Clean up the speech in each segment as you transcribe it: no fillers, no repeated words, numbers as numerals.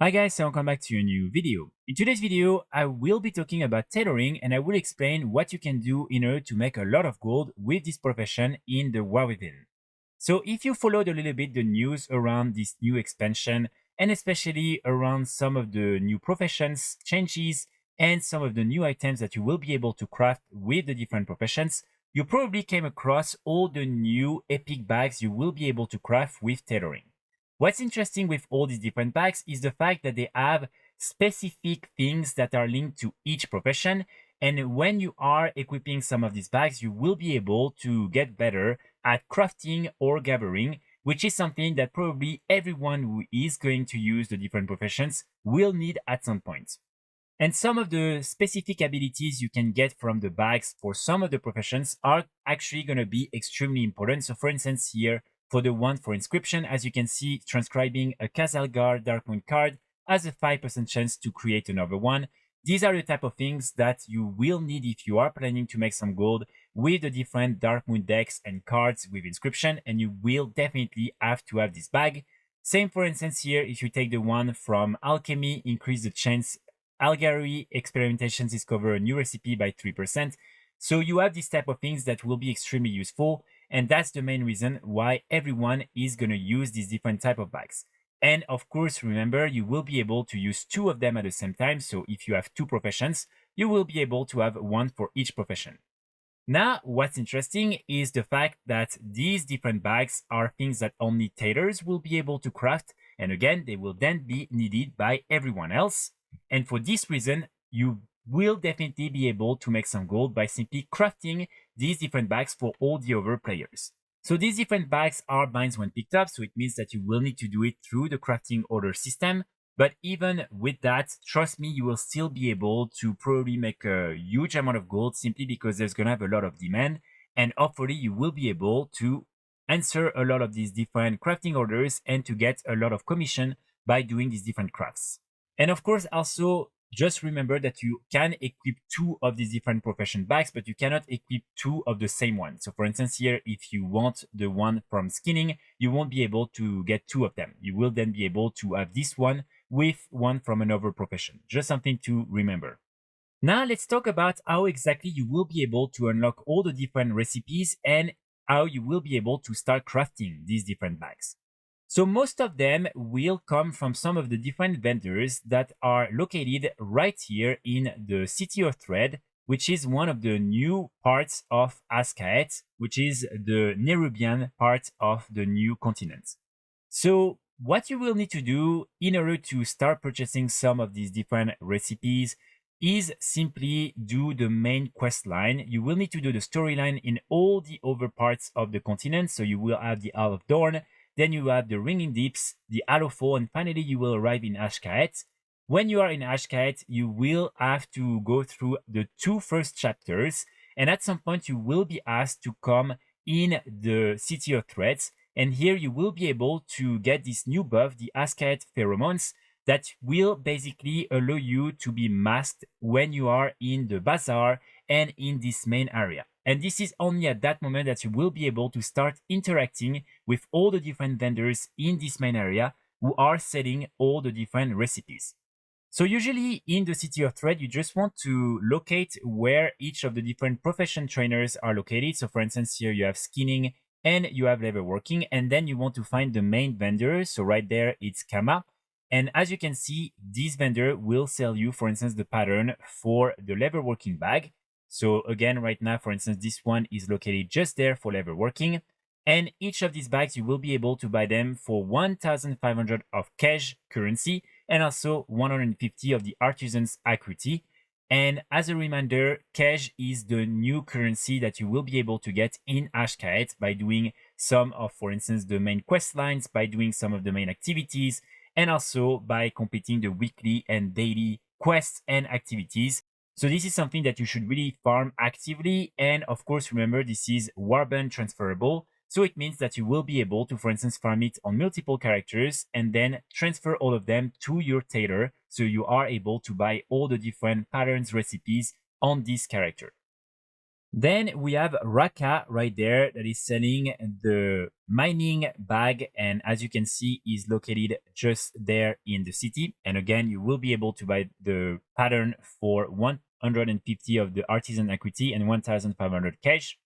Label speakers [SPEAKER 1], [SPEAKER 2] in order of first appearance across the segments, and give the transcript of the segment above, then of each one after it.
[SPEAKER 1] Hi guys, so welcome back to a new video. In today's video, I will be talking about tailoring and I will explain what you can do in order to make a lot of gold with this profession in the WoW within. So if you followed a little bit the news around this new expansion and especially around some of the new professions, changes, and some of the new items that you will be able to craft with the different professions, you probably came across all the new epic bags you will be able to craft with tailoring. What's interesting with all these different bags is the fact that they have specific things that are linked to each profession. And when you are equipping some of these bags, you will be able to get better at crafting or gathering, which is something that probably everyone who is going to use the different professions will need at some point. And some of the specific abilities you can get from the bags for some of the professions are actually going to be extremely important. So for instance, here for the one for inscription, as you can see, transcribing a Kazalgar Darkmoon card has a 5% chance to create another one. These are the type of things that you will need if you are planning to make some gold with the different Darkmoon decks and cards with inscription, and you will definitely have to have this bag. Same for instance here, if you take the one from alchemy, increase the chance Algary experimentations discover a new recipe by 3%. So you have this type of things that will be extremely useful. And that's the main reason why everyone is going to use these different type of bags. And of course, remember, you will be able to use two of them at the same time. So if you have two professions, you will be able to have one for each profession. Now, what's interesting is the fact that these different bags are things that only tailors will be able to craft. And again, they will then be needed by everyone else. And for this reason, you will definitely be able to make some gold by simply crafting these different bags for all the other players. So these different bags are binds when picked up, so it means that you will need to do it through the crafting order system. But even with that, trust me, you will still be able to probably make a huge amount of gold simply because there's going to have a lot of demand. And hopefully you will be able to answer a lot of these different crafting orders and to get a lot of commission by doing these different crafts. And of course, also just remember that you can equip two of these different profession bags, but you cannot equip two of the same one. So for instance, here, if you want the one from skinning, you won't be able to get two of them. You will then be able to have this one with one from another profession. Just something to remember. Now let's talk about how exactly you will be able to unlock all the different recipes and how you will be able to start crafting these different bags. So most of them will come from some of the different vendors that are located right here in the City of Thread, which is one of the new parts of Askaet, which is the Nerubian part of the new continent. So what you will need to do in order to start purchasing some of these different recipes is simply do the main quest line. You will need to do the storyline in all the other parts of the continent. So you will have the Isle of Dorn, then you have the Ringing Deeps, the Allowfall, and finally you will arrive in Ashkaet. When you are in Ashkaet, you will have to go through the two first chapters, and at some point you will be asked to come in the City of Threads, and here you will be able to get this new buff, the Ashkaet Pheromones, that will basically allow you to be masked when you are in the bazaar and in this main area. And this is only at that moment that you will be able to start interacting with all the different vendors in this main area who are selling all the different recipes. So usually in the City of Thread, you just want to locate where each of the different profession trainers are located. So for instance, here you have skinning and you have leatherworking, and then you want to find the main vendor. So right there, it's Kama. And as you can see, this vendor will sell you, for instance, the pattern for the leatherworking bag. So again, right now, for instance, this one is located just there for leatherworking. And each of these bags, you will be able to buy them for 1,500 of cash currency and also 150 of the artisan's acuity. And as a reminder, cash is the new currency that you will be able to get in Ashkaet by doing some of, for instance, the main quest lines, by doing some of the main activities, and also by completing the weekly and daily quests and activities. So this is something that you should really farm actively. And of course, remember, this is warband transferable. So it means that you will be able to, for instance, farm it on multiple characters and then transfer all of them to your tailor. So you are able to buy all the different patterns, recipes on this character. Then we have Raka right there that is selling the mining bag, and as you can see is located just there in the city. And again, you will be able to buy the pattern for 150 of the artisan equity and 1,500 cash.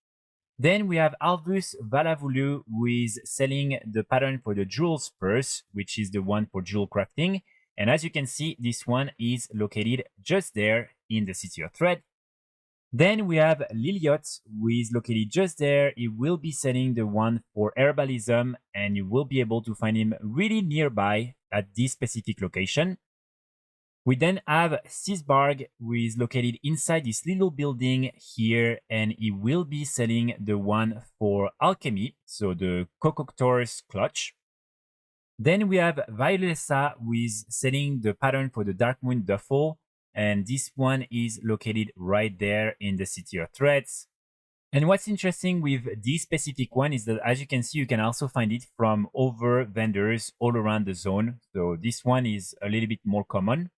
[SPEAKER 1] Then we have Alvus Valavulu, who is selling the pattern for the jewels purse, which is the one for jewel crafting. And as you can see, this one is located just there in the city of Thread. Then we have Liliot, who is located just there. He will be selling the one for herbalism, and you will be able to find him really nearby at this specific location. We then have Sisbarg, who is located inside this little building here, and he will be selling the one for alchemy, so the Concoctor's clutch. Then we have Violessa, who is selling the pattern for the Dark Moon duffel, and this one is located right there in the city of Threads. And what's interesting with this specific one is that, as you can see, you can also find it from other vendors all around the zone. So this one is a little bit more common.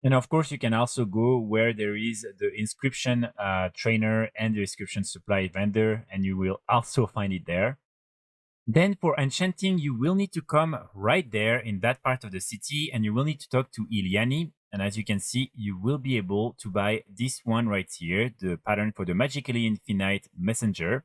[SPEAKER 1] And of course, you can also go where there is the inscription trainer and the inscription supply vendor, and you will also find it there. Then for enchanting, you will need to come right there in that part of the city, and you will need to talk to Iliani. And as you can see, you will be able to buy this one right here, the pattern for the magically infinite messenger.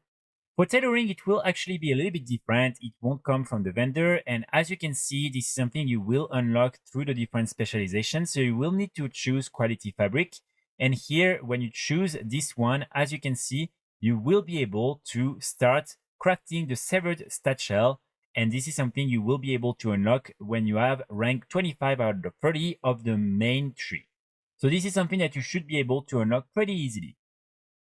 [SPEAKER 1] For tailoring, it will actually be a little bit different. It won't come from the vendor. And as you can see, this is something you will unlock through the different specializations. So you will need to choose quality fabric. And here, when you choose this one, as you can see, you will be able to start crafting the severed stat shell. And this is something you will be able to unlock when you have rank 25 out of 30 of the main tree. So this is something that you should be able to unlock pretty easily.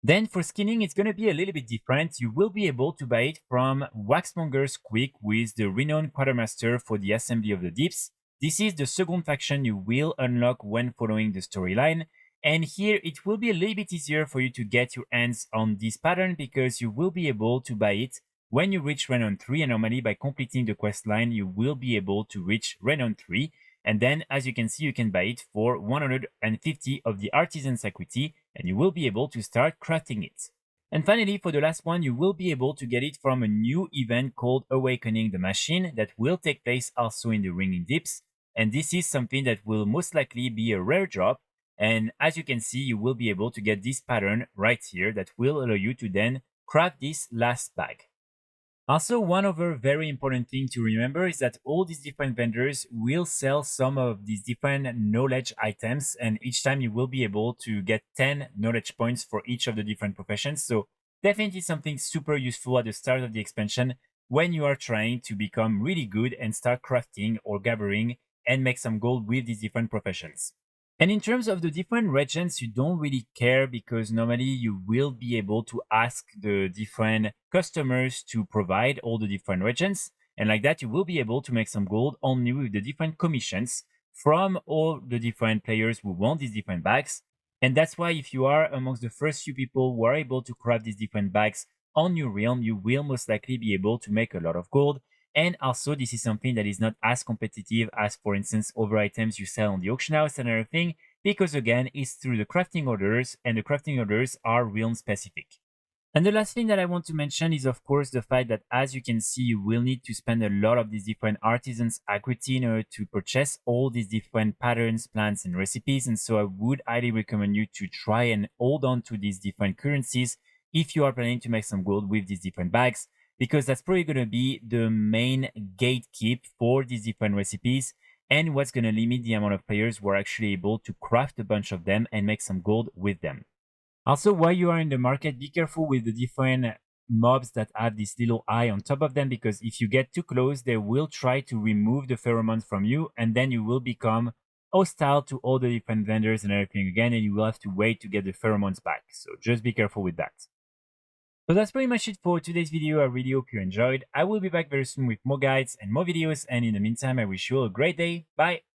[SPEAKER 1] Then for skinning, it's going to be a little bit different. You will be able to buy it from Waxmonger's Quick with the renowned quartermaster for the assembly of the dips. This is the second faction you will unlock when following the storyline. And here it will be a little bit easier for you to get your hands on this pattern because you will be able to buy it when you reach Renown 3, and normally by completing the quest line, you will be able to reach Renown 3. And then, as you can see, you can buy it for 150 of the artisan's equity, and you will be able to start crafting it. And finally, for the last one, you will be able to get it from a new event called Awakening the Machine that will take place also in the Ringing Dips. And this is something that will most likely be a rare drop. And as you can see, you will be able to get this pattern right here that will allow you to then craft this last bag. Also, one other very important thing to remember is that all these different vendors will sell some of these different knowledge items, and each time you will be able to get 10 knowledge points for each of the different professions. So definitely something super useful at the start of the expansion when you are trying to become really good and start crafting or gathering and make some gold with these different professions. And in terms of the different regions, you don't really care because normally you will be able to ask the different customers to provide all the different regions. And like that, you will be able to make some gold only with the different commissions from all the different players who want these different bags. And that's why if you are amongst the first few people who are able to craft these different bags on your realm, you will most likely be able to make a lot of gold. And also, this is something that is not as competitive as, for instance, other items you sell on the auction house and everything, because again, it's through the crafting orders, and the crafting orders are realm specific. And the last thing that I want to mention is, of course, the fact that, as you can see, you will need to spend a lot of these different artisans' equity in order to purchase all these different patterns, plans, and recipes. And so I would highly recommend you to try and hold on to these different currencies if you are planning to make some gold with these different bags, because that's probably going to be the main gatekeep for these different recipes and what's going to limit the amount of players who are actually able to craft a bunch of them and make some gold with them. Also, while you are in the market, be careful with the different mobs that have this little eye on top of them, because if you get too close, they will try to remove the pheromones from you, and then you will become hostile to all the different vendors and everything again, and you will have to wait to get the pheromones back. So just be careful with that. So that's pretty much it for today's video. I really hope you enjoyed. I will be back very soon with more guides and more videos, and in the meantime, I wish you all a great day. Bye!